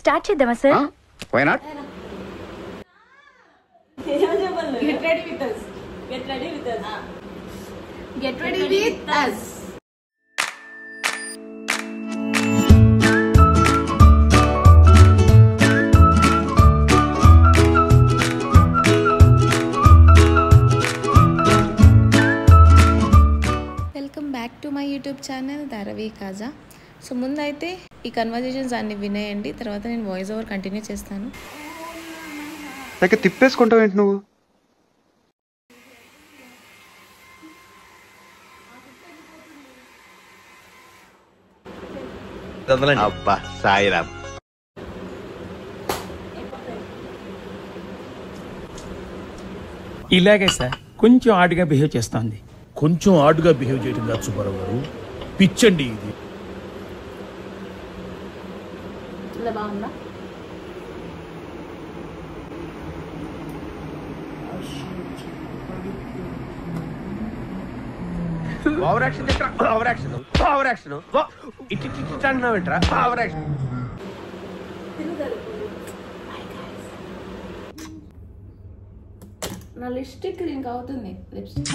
Start చేద్దామా sir? Why not? Get ready with us. Get ready with us. Get ready with us. Welcome back to my YouTube channel Dharavi Kaja. So ముందైతే ఈ conversations అన్ని వినేయండి, తర్వాత నేను voice over continue చేస్తాను. దగ్గర తిప్పేసుకుంటావు ఏంటి నువ్వు? అబ్బా సాయిరామ్. ఇలాగే సార్ కొంచెం ఆడుగా బిహేవ్ చేస్తోంది. కొంచెం ఆడుగా బిహేవ్ చేయడం కాదు సుబ్బారావు గారు, పిచ్చండి ఇది. ఇలా బాగుందా? Over action over action over action ఇటు ఇటు అంటున్నావు ఏంట్రా? Over action. నా లిప్స్టిక్ దీనికి అవుతుంది. లిప్స్టిక్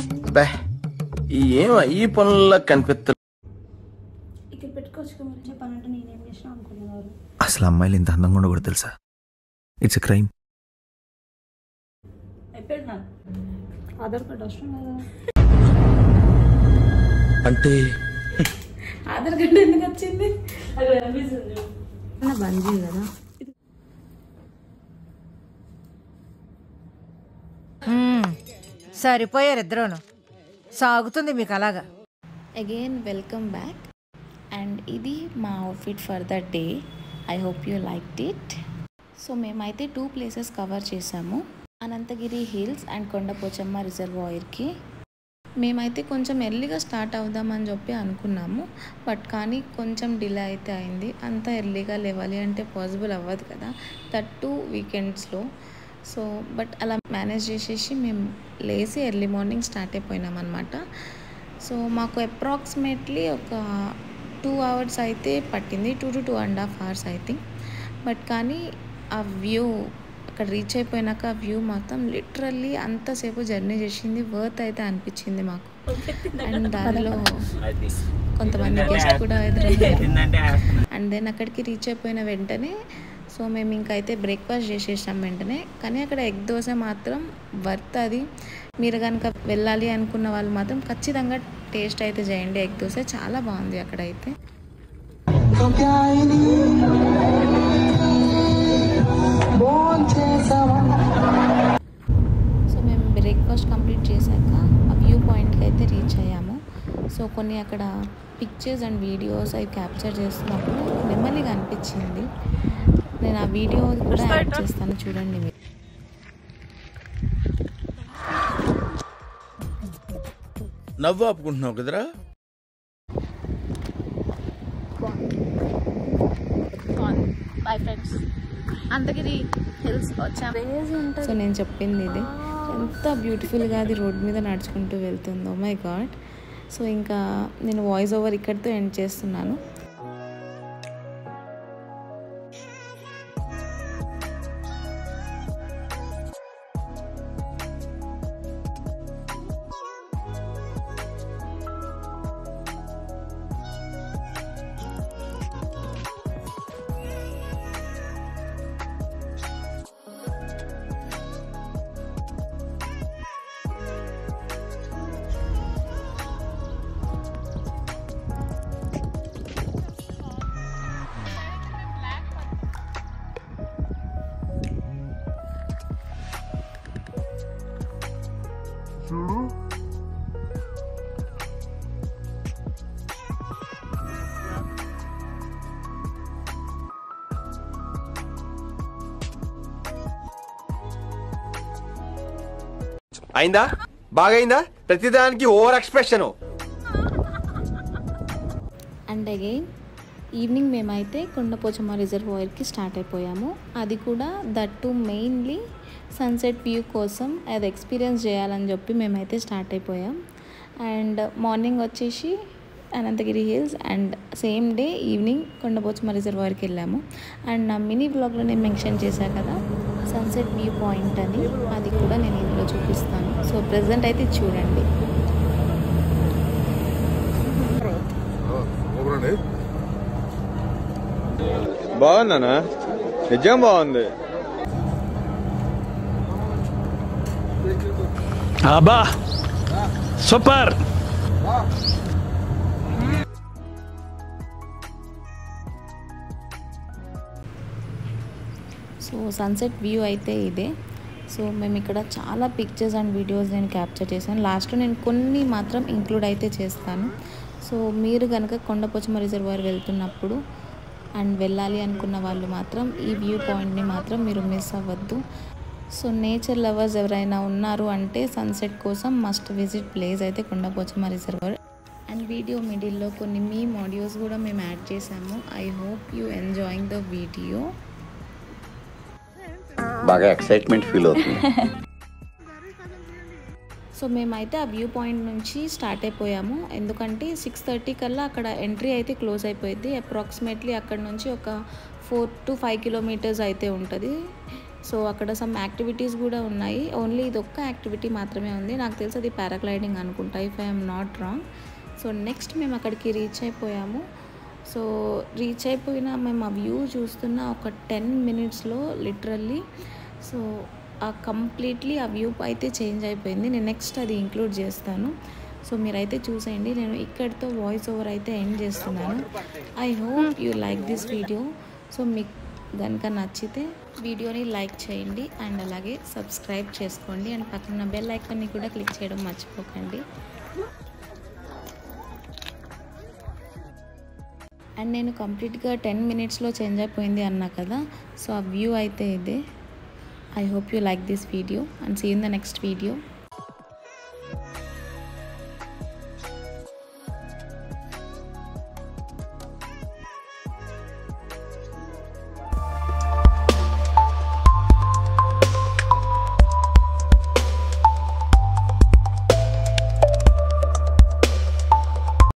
ఏమో ఈ పనుల్లో కనిపిస్తుంది. ఇక్కడ పెట్టుకోవచ్చు చెప్పాలంటే నేనేం చేసినా అనుకునేవారు. అసలు అమ్మాయిలు ఇంత అందంగా ఉండకూడదు తెలుసా? It's a crime. అయిపోయాడు నాకు ఆధార్ కార్డు అవసరం కదా అంటే ఆధార్ కార్డు ఎందుకు వచ్చింది? అది అనిపిస్తుంది బంద్ చేయ కదా. సరిపోయారు ఇద్దరును, సాగుతుంది మీకు అలాగా. Again welcome back. అండ్ ఇది మా outfit for the day. I hope you liked it. So మేమైతే 2 ప్లేసెస్ కవర్ చేసాము, అనంతగిరి హిల్స్ అండ్ కొండపోచమ్మ రిజర్వాయర్కి. మేమైతే కొంచెం ఎర్లీగా స్టార్ట్ అవుదామని చెప్పి అనుకున్నాము, బట్ కానీ కొంచెం డిలే అయితే అయింది. అంత ఎర్లీగా లేవాలి అంటే పాసిబుల్ అవ్వదు కదా, దట్ 2 వీకెండ్స్లో. సో బట్ అలా మేనేజ్ చేసేసి మేము లేచి ఎర్లీ మార్నింగ్ స్టార్ట్ అయిపోయినాం అనమాట. సో మాకు అప్రాక్సిమేట్లీ ఒక 2 అవర్స్ అయితే పట్టింది, 2 to 2.5 hours I think. But కానీ ఆ వ్యూ అక్కడ రీచ్ అయిపోయినాక ఆ వ్యూ మొత్తం లిటరల్లీ అంతసేపు జర్నీ చేసింది వర్త్ అయితే అనిపించింది మాకు. అండ్ దానిలో కొంతమంది గెస్ట్ కూడా ఎదురయ్యారు. అండ్ దెన్ అక్కడికి రీచ్ అయిపోయిన వెంటనే సో మేము ఇంకైతే బ్రేక్ఫాస్ట్ చేసేసాం వెంటనే. కానీ అక్కడ ఎగ్ దోశ మాత్రం వర్త్. అది మీరు కనుక వెళ్ళాలి అనుకున్న వాళ్ళు మాత్రం ఖచ్చితంగా టేస్ట్ అయితే చేయండి. ఎగ్ దోశ చాలా బాగుంది అక్కడైతే. సో మేము బ్రేక్ఫాస్ట్ కంప్లీట్ చేశాక ఆ వ్యూ పాయింట్కి అయితే రీచ్ అయ్యాము. సో కొన్ని అక్కడ పిక్చర్స్ అండ్ వీడియోస్ అవి క్యాప్చర్ చేస్తున్నప్పుడు నెమ్మదిగా అనిపించింది. నేను ఆ వీడియో కూడా యాడ్ చేస్తాను, చూడండి మీరు. నవ్వు ఆపుకుంటున్నావు కదరా? బై ఫ్రెండ్స్, అంతగిరి హిల్స్ వచ్చాము. సో నేను చెప్పింది ఇది, ఎంత బ్యూటిఫుల్గా అది రోడ్ మీద నడుచుకుంటూ వెళ్తుందో, మై గాడ్. సో ఇంకా నేను వాయిస్ ఓవర్ ఇక్కడితో ఎండ్ చేస్తున్నాను. అయిందా? బాగైందా? ప్రతిదానికి over expression. And again evening మేమైతే కొండపోచమ్మ రిజర్వాయర్కి స్టార్ట్ అయిపోయాము. అది కూడా దట్టు మెయిన్లీ సన్సెట్ వ్యూ కోసం అది ఎక్స్పీరియన్స్ చేయాలని చెప్పి మేమైతే స్టార్ట్ అయిపోయాం. అండ్ మార్నింగ్ వచ్చేసి Ananthagiri hills and same day evening Kondapochamma రిజర్వాయర్కి వెళ్ళాము. అండ్ నా మినీ బ్లాగ్లో నేను మెన్షన్ చేశాను కదా సన్సెట్ వ్యూ పాయింట్ అని, అది కూడా నేను ఇందులో చూపిస్తాను. సో ప్రెజెంట్ అయితే చూడండి. బాగుందనా? నిజం బాగుంది. అబ్బా సూపర్. సో సన్సెట్ వ్యూ అయితే ఇదే. సో మేము ఇక్కడ చాలా పిక్చర్స్ అండ్ వీడియోస్ నేను క్యాప్చర్ చేశాను. లాస్ట్లో నేను కొన్ని మాత్రం ఇంక్లూడ్ అయితే చేస్తాను. సో మీరు కనుక కొండపోచమ్మ రిజర్వాయర్ వెళ్తున్నప్పుడు అండ్ వెళ్ళాలి అనుకున్న వాళ్ళు మాత్రం ఈ వ్యూ పాయింట్ని మాత్రం మీరు మిస్ అవ్వద్దు. సో నేచర్ లవర్స్ ఎవరైనా ఉన్నారు అంటే సన్సెట్ కోసం మస్ట్ విజిట్ ప్లేస్ అయితే కొండపోచమ్మ రిజర్వాయర్. అండ్ వీడియో మిడిల్లో కొన్ని మీమ్ ఆడియోస్ కూడా మేము యాడ్ చేసాము. I hope you enjoying the video. బాగా ఎక్సైట్మెంట్ ఫీల్ అవుతుంది. సో మేమైతే ఆ వ్యూ పాయింట్ నుంచి స్టార్ట్ అయిపోయాము. ఎందుకంటే 6:30 కల్లా అక్కడ ఎంట్రీ అయితే క్లోజ్ అయిపోయింది. అప్రాక్సిమేట్లీ అక్కడ నుంచి ఒక 4 to 5 kilometers అయితే ఉంటుంది. సో అక్కడ సమ్ యాక్టివిటీస్ కూడా ఉన్నాయి. ఓన్లీ ఇది ఒక్క యాక్టివిటీ మాత్రమే ఉంది. నాకు తెలిసి అది పారాగ్లైడింగ్ అనుకుంటా, if I'm not wrong. So next మేము అక్కడికి రీచ్ అయిపోయాము. సో రీచ్ అయిపోయిన మేము ఆ వ్యూ చూస్తున్న ఒక 10 minutesలో లిటరల్లీ సో కంప్లీట్లీ ఆ వ్యూ అయితే చేంజ్ అయిపోయింది. నేను నెక్స్ట్ అది ఇంక్లూడ్ చేస్తాను. సో మీరైతే చూసేయండి. నేను ఇక్కడితో వాయిస్ ఓవర్ అయితే ఎండ్ చేస్తున్నాను. I hope you like this video. So మీకు కనుక నచ్చితే వీడియోని లైక్ చేయండి అండ్ అలాగే సబ్స్క్రైబ్ చేసుకోండి అండ్ పక్కన బెల్ ఐకాన్ని కూడా క్లిక్ చేయడం మర్చిపోకండి. అండ్ నేను కంప్లీట్గా 10 minutesలో చేంజ్ అయిపోయింది అన్నా కదా. సో ఆ వ్యూ అయితే ఇదే. I hope you like this video and see you in the next video.